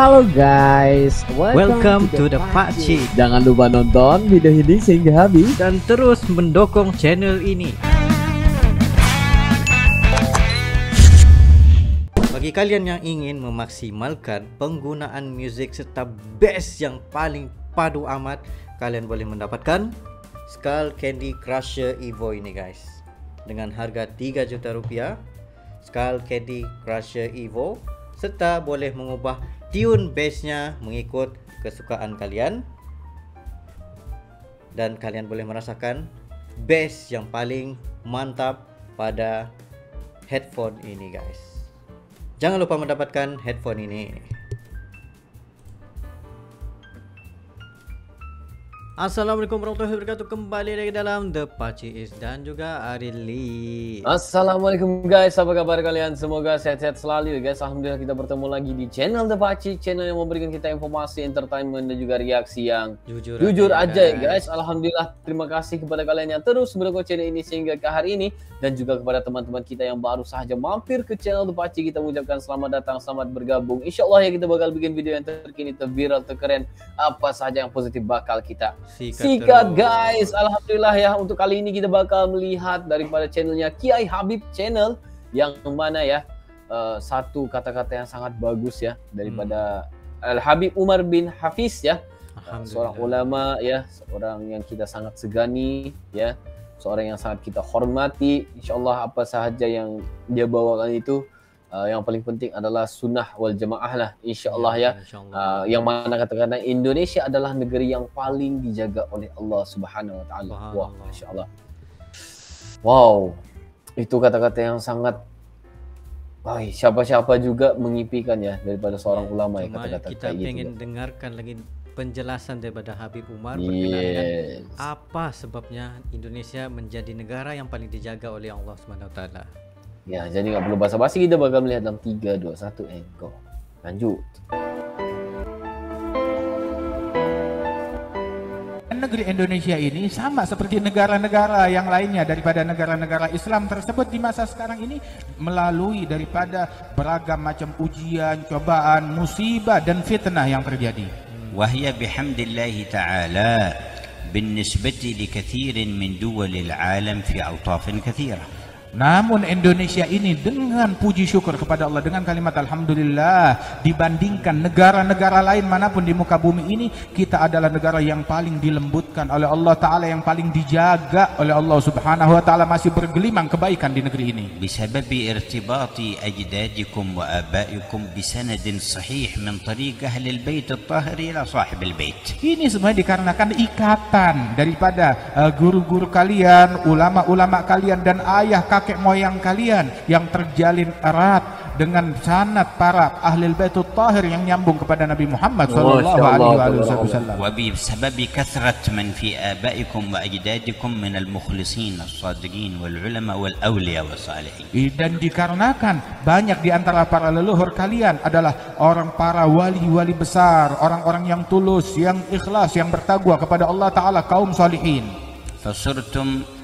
Halo guys, welcome to the Pakcik. Jangan lupa nonton video ini sehingga habis dan terus mendukung channel ini. Bagi kalian yang ingin memaksimalkan penggunaan musik serta bass yang paling padu amat, kalian boleh mendapatkan Skull Candy Crusher Evo ini guys. Dengan harga 3 juta rupiah, Skull Candy Crusher Evo, serta boleh mengubah tune bassnya mengikut kesukaan kalian, dan kalian boleh merasakan bass yang paling mantap pada headphone ini guys. Jangan lupa mendapatkan headphone ini. Assalamualaikum warahmatullahi wabarakatuh. Kembali lagi dalam The Pakcik dan juga Arili. Assalamualaikum guys, apa kabar kalian? Semoga sehat-sehat selalu ya guys. Alhamdulillah kita bertemu lagi di channel The Pakcik, channel yang memberikan kita informasi, entertainment dan juga reaksi yang jujur aja ya guys. Alhamdulillah, terima kasih kepada kalian yang terus mendukung channel ini sehingga ke hari ini, dan juga kepada teman-teman kita yang baru saja mampir ke channel The Pakcik, kita mengucapkan selamat datang, selamat bergabung. Insya Allah ya kita bakal bikin video yang terkini, terviral, terkeren, apa saja yang positif bakal kita sikat guys. Alhamdulillah ya, untuk kali ini kita bakal melihat daripada channelnya Kiai Habib Channel, yang mana ya satu kata-kata yang sangat bagus ya daripada Al Habib Umar bin Hafiz ya, seorang ulama ya, seorang yang kita sangat segani ya, seorang yang sangat kita hormati. Insyaallah apa sahaja yang dia bawakan itu yang paling penting adalah sunnah wal jamaah lah, insyaallah ya. Yang mana katakan Indonesia adalah negeri yang paling dijaga oleh Allah Subhanahu wa taala. Wah, masyaallah. Wow. Itu kata-kata yang sangat siapa-siapa juga mengimpikan ya daripada seorang ulama ya, kata-kata kita kayak pengen gitu. Dengarkan lagi penjelasan daripada Habib Umar berkenaan apa sebabnya Indonesia menjadi negara yang paling dijaga oleh Allah Subhanahu wa taala. Ya, jadi nggak perlu basa-basi, kita bakal melihat dalam 3, 2, 1, go. Lanjut. Negeri Indonesia ini sama seperti negara-negara yang lainnya daripada negara-negara Islam tersebut di masa sekarang ini, melalui daripada beragam macam ujian, cobaan, musibah dan fitnah yang terjadi. Wahya bihamdillahi ta'ala بالنسبة لكثير من دول العالم في أوطاف كثيرة. Namun Indonesia ini dengan puji syukur kepada Allah, dengan kalimat Alhamdulillah, dibandingkan negara-negara lain manapun di muka bumi ini, kita adalah negara yang paling dilembutkan oleh Allah Ta'ala, yang paling dijaga oleh Allah Subhanahu Wa Ta'ala, masih bergelimang kebaikan di negeri ini. بسبب ارتباط أجدادكم وآبائكم بسند صحيح من طريق أهل البيت الطاهر إلى صاحب البيت. Ini semua dikarenakan ikatan daripada guru-guru kalian, ulama-ulama kalian, dan ayah kakek moyang kalian yang terjalin erat dengan sanad para ahlul baitul tahir yang nyambung kepada Nabi Muhammad sallallahu alaihi wasallam. وبسبب كثرة من في آبائكم وأجدادكم من المخلصين الصادقين والعلماء والأولياء والصالحين. Dan dikarenakan banyak di antara para leluhur kalian adalah orang para wali-wali besar, orang-orang yang tulus, yang ikhlas, yang bertakwa kepada Allah Ta'ala, kaum salihin. فصرتم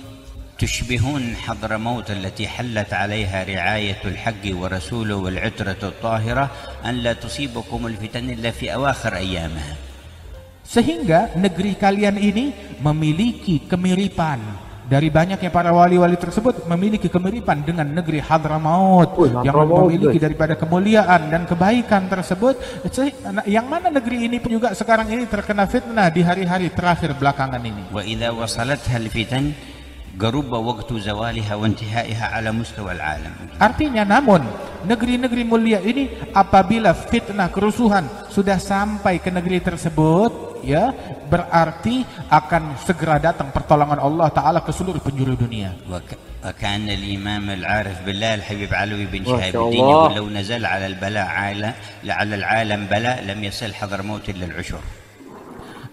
تشبهون حضرموت التي حلت عليها رعاية الحق ورسوله والعترة الطاهرة أن لا تصيبكم الفتن إلا في أواخر أيامها. Sehingga negeri kalian ini memiliki kemiripan, dari banyaknya para wali-wali tersebut memiliki kemiripan dengan negeri Hadramaut yang memiliki daripada kemuliaan dan kebaikan tersebut, yang mana negeri ini pun juga sekarang ini terkena fitnah di hari-hari terakhir belakangan ini. وإذا وصلتها الفتن قرب وقت زوالها وانتهائها على مستوى العالم. Artinya, namun negeri-negeri mulia ini apabila fitnah kerusuhan sudah sampai ke negeri tersebut, ya berarti akan segera datang pertolongan Allah Ta'ala ke seluruh penjuru dunia. وكان الإمام العارف بالله الحبيب علوي بن شهاب الدين يقول لو نزل على العالم بلاء لم يصل حضرموت إلا العشر.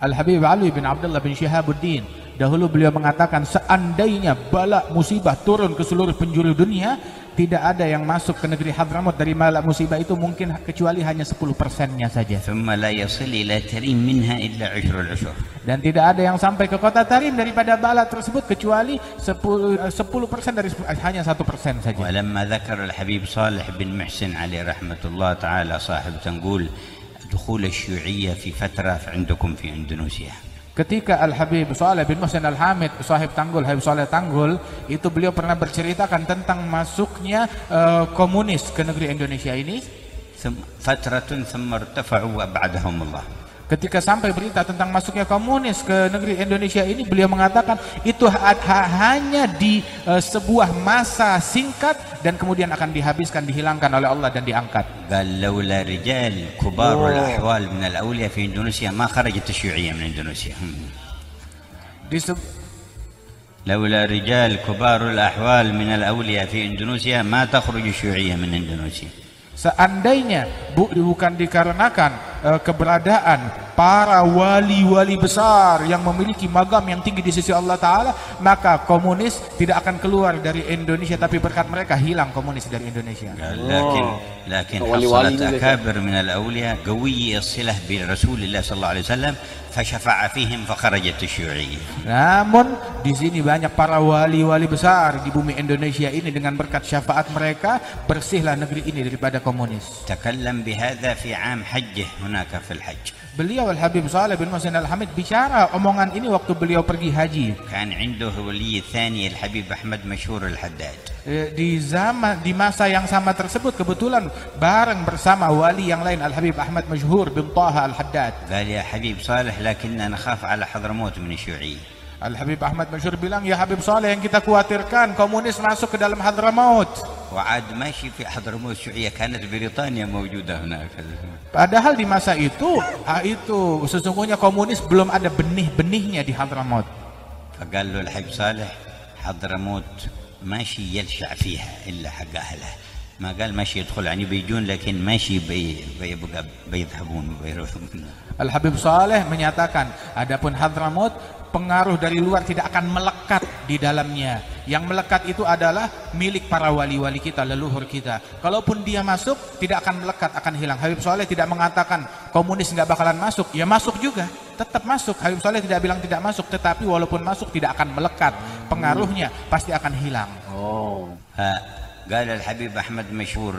Al-Habib Ali bin Abdullah bin Syihabuddin, dahulu beliau mengatakan, seandainya bala musibah turun ke seluruh penjuru dunia, tidak ada yang masuk ke negeri Hadramaut dari bala musibah itu mungkin kecuali hanya 10%-nya saja. ثم لا يصل إلى تريم منها إلا عشر العشر. Dan tidak ada yang sampai ke kota Tarim daripada bala tersebut kecuali 10% dari hanya 1% saja. ولما ذكر الحبيب صالح بن محسن عليه رحمة الله تعالى صاحب تنقول دخول الشيوعية في فترة عندكم في إندونيسيا. Ketika Al-Habib Saleh bin Muhsin Al-Hamid, sahib Tanggul, Habib Saleh Tanggul, itu beliau pernah berceritakan tentang masuknya komunis ke negeri Indonesia ini. فترة ثم ارتفعوا وأبعدهم الله. Ketika sampai berita tentang masuknya komunis ke negeri Indonesia ini, beliau mengatakan itu hanya di sebuah masa singkat dan kemudian akan dihabiskan, dihilangkan oleh Allah dan diangkat. قال لولا رجال كبار الأحوال من الأولياء في إندونيسيا ما خرجت الشيوعية من إندونيسيا. لولا رجال كبار الأحوال من الأولياء في إندونيسيا ما تخرج الشيوعية من إندونيسيا. Seandainya bukan dikarenakan keberadaan para wali-wali besar yang memiliki magam yang tinggi di sisi Allah Ta'ala, maka komunis tidak akan keluar dari Indonesia, tapi berkat mereka hilang komunis dari Indonesia. لكن حصلت أكابر من الأولياء قوي الصلة برسول الله صلى الله عليه وسلم فشفع فيهم فخرجت الشيوعية. Namun di sini banyak para wali-wali besar di bumi Indonesia ini, dengan berkat syafaat mereka bersihlah negeri ini daripada komunis. تكلم بهذا في عام حجه هناك في الحج. Beliau Al-Habib Saleh bin Muhsin Al-Hamid bicara omongan ini waktu beliau pergi haji. كان عنده ولي الثاني الحبيب أحمد مشهور الحداد. Di masa yang sama tersebut kebetulan bareng bersama wali yang lain Al-Habib Ahmad Masyhur bin Taha Al-Haddad. قال يا حبيب صالح لكننا نخاف على حضرموت من الشيوعية. Al-Habib Ahmad Masyhur bilang, ya Habib Saleh, yang kita khawatirkan komunis masuk ke dalam Hadramaut. وعاد ماشي في حضرموت الشيوعية كانت بريطانيا موجودة هناك. Padahal di masa itu sesungguhnya komunis belum ada benih-benihnya di Hadramaut. فقال له الحبيب صالح حضرموت ماشي يلشع فيها إلا حق أهله. ما قال ماشي يدخل يعني بيجون لكن ماشي بيذهبون ويروحون. Al-Habib Saleh menyatakan, adapun Hadramaut pengaruh dari luar tidak akan melekat di dalamnya. Yang melekat itu adalah milik para wali-wali kita, leluhur kita. Kalaupun dia masuk, tidak akan melekat, akan hilang. Habib Saleh tidak mengatakan komunis nggak bakalan masuk, ya masuk juga, tetap masuk. Habib Saleh tidak bilang tidak masuk, tetapi walaupun masuk tidak akan melekat, pengaruhnya pasti akan hilang. قال الحبيب أحمد مشهور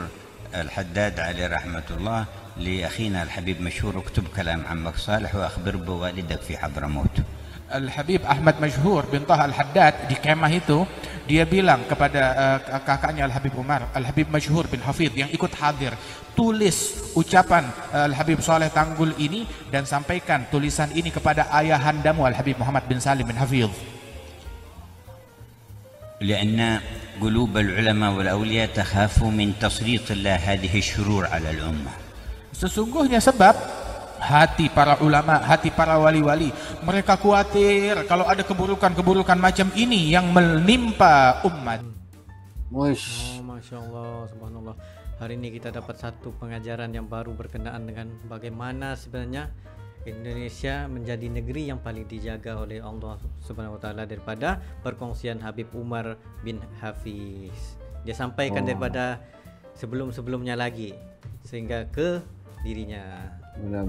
الحداد عليه رحمة الله لأخينا الحبيب مشهور اكتب كلام عمك صالح وأخبر بوالدك في حضرموت. Al-Habib Ahmad Masyhur bin Taha Al-Haddad di kemah itu, dia bilang kepada kakaknya Al-Habib Umar, Al-Habib Masyhur bin Hafidh yang ikut hadir, tulis ucapan Al-Habib Saleh Tanggul ini dan sampaikan tulisan ini kepada ayahandamu Al-Habib Muhammad bin Salim bin Hafidh. لأن قلوب العلماء والأولياء تخاف من تسليط الله هذه الشرور على الأمة. Sesungguhnya sebab hati para ulama, hati para wali-wali, mereka khawatir kalau ada keburukan-keburukan macam ini yang menimpa umat. Masya Allah, subhanallah. Hari ini kita dapat satu pengajaran yang baru berkenaan dengan bagaimana sebenarnya Indonesia menjadi negeri yang paling dijaga oleh Allah Subhanahu wa taala daripada perkongsian Habib Umar bin Hafiz. Dia sampaikan daripada sebelum-sebelumnya lagi sehingga ke dirinya. Benar.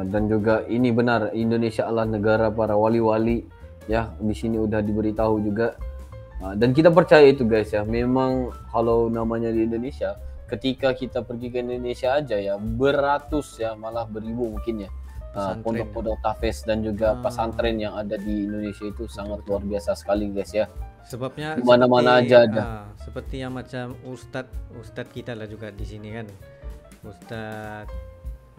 Dan juga ini benar, Indonesia adalah negara para wali-wali ya. Di sini udah diberitahu juga. Dan kita percaya itu guys ya. Memang kalau namanya di Indonesia, ketika kita pergi ke Indonesia aja ya, beratus ya, malah beribu mungkin ya. Pondok-pondok tahfiz dan juga pesantren yang ada di Indonesia itu sangat luar biasa sekali guys ya. Sebabnya di mana-mana aja ada. Seperti yang macam ustadz kita lah juga di sini kan.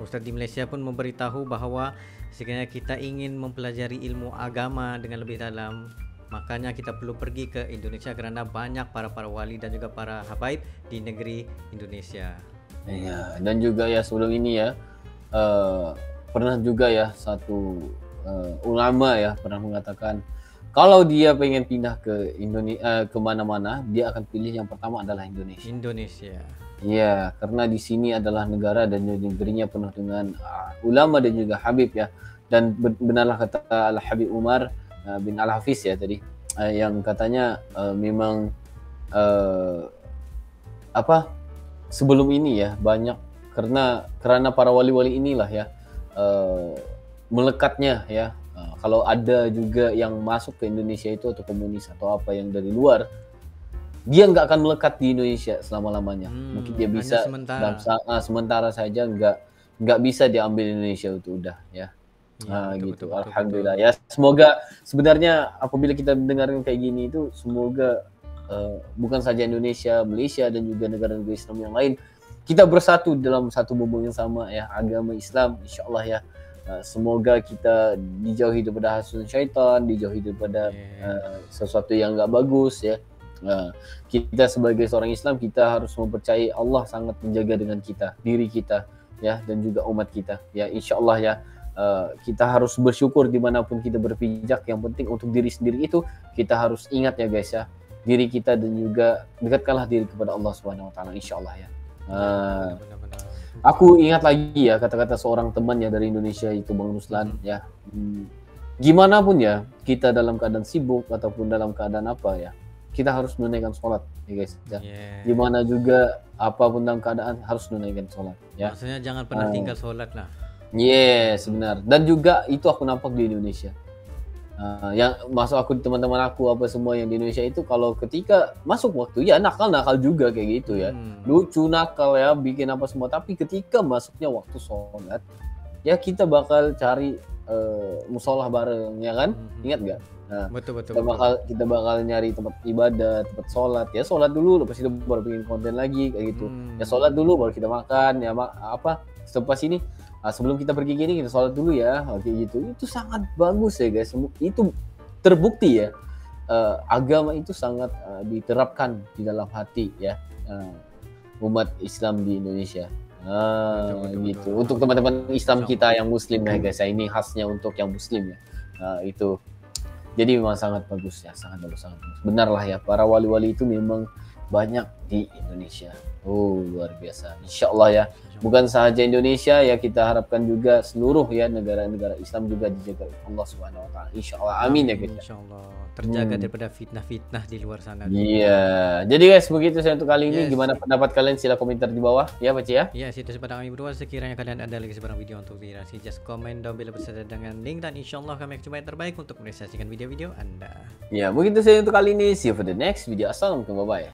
Ustadz di Malaysia pun memberitahu bahwa sekiranya kita ingin mempelajari ilmu agama dengan lebih dalam, makanya kita perlu pergi ke Indonesia karena banyak para wali dan juga para habaib di negeri Indonesia. Iya, dan juga ya sebelum ini ya pernah juga ya satu ulama ya pernah mengatakan kalau dia pengen pindah ke Indonesia ke mana-mana, dia akan pilih yang pertama adalah Indonesia. Iya, karena di sini adalah negara dan negerinya penuh dengan ulama dan juga habib ya. Dan benarlah kata Al-Habib Umar bin Al-Hafiz ya tadi yang katanya memang sebelum ini ya banyak karena para wali-wali inilah ya melekatnya ya. Kalau ada juga yang masuk ke Indonesia itu atau komunis atau apa yang dari luar, dia nggak akan melekat di Indonesia selama-lamanya. Mungkin dia bisa sementara saja nggak bisa diambil Indonesia itu udah ya. Ya, Gitu. betul, Alhamdulillah ya. Semoga sebenarnya apabila kita mendengarkan kayak gini itu semoga bukan saja Indonesia, Malaysia dan juga negara-negara Islam yang lain kita bersatu dalam satu bumbung yang sama ya, agama Islam insyaallah ya. Semoga kita dijauhi daripada hasud syaitan, dijauhi daripada sesuatu yang nggak bagus ya. Kita sebagai seorang Islam kita harus mempercayai Allah sangat menjaga dengan kita, diri kita ya, dan juga umat kita ya, insyaallah ya. Kita harus bersyukur dimanapun kita berpijak. Yang penting untuk diri sendiri itu kita harus ingat ya guys ya, diri kita dan juga dekatkanlah diri kepada Allah Subhanahu Wa Taala insyaallah ya. Aku ingat lagi ya kata-kata seorang teman ya dari Indonesia itu Bang Ruslan ya. Gimana pun ya kita dalam keadaan sibuk ataupun dalam keadaan apa ya, kita harus menunaikan sholat ya guys ya. Gimana juga apapun dalam keadaan harus menunaikan sholat ya. Maksudnya jangan pernah tinggal sholat lah. Yes, benar. Dan juga itu aku nampak di Indonesia. Yang masuk aku, teman-teman aku apa semua yang di Indonesia itu kalau ketika masuk waktu ya nakal juga kayak gitu ya. Lucu, nakal ya, bikin apa semua. Tapi ketika masuknya waktu sholat, ya kita bakal cari musola bareng ya kan? Ingat nggak? Nah, betul. Kita bakal nyari tempat ibadah, tempat sholat. Ya sholat dulu, lepas itu baru bikin konten lagi kayak gitu. Ya sholat dulu baru kita makan. Ya setelah ini. Sebelum kita pergi gini kita sholat dulu ya, kayak gitu. Itu sangat bagus ya guys. Itu terbukti ya, agama itu sangat diterapkan di dalam hati ya, umat Islam di Indonesia. Betul. Untuk teman-teman Islam kita yang Muslim ya guys. Ini khasnya untuk yang Muslim ya. Itu. Jadi memang sangat bagus ya, sangat bagus. Benar lah ya, para wali-wali itu memang banyak di Indonesia. Luar biasa. Insyaallah ya. Bukan saja Indonesia ya, kita harapkan juga seluruh ya negara-negara Islam juga dijaga oleh Allah Subhanahu Wa Taala. Insyaallah, amin ya guys. Insyaallah terjaga daripada fitnah-fitnah di luar sana. Iya. Jadi guys begitu saya untuk kali ini. Gimana pendapat kalian? Sila komentar di bawah ya Pak ya. Ya, itu sepada kami berdua. Sekiranya kalian ada lagi sebarang video untuk reaksi, just comment down below beserta dengan link, dan insyaallah kami akan coba yang terbaik untuk merealisasikan video-video Anda. Ya, begitu saya untuk kali ini. See you for the next video. Assalamualaikum, bye bye.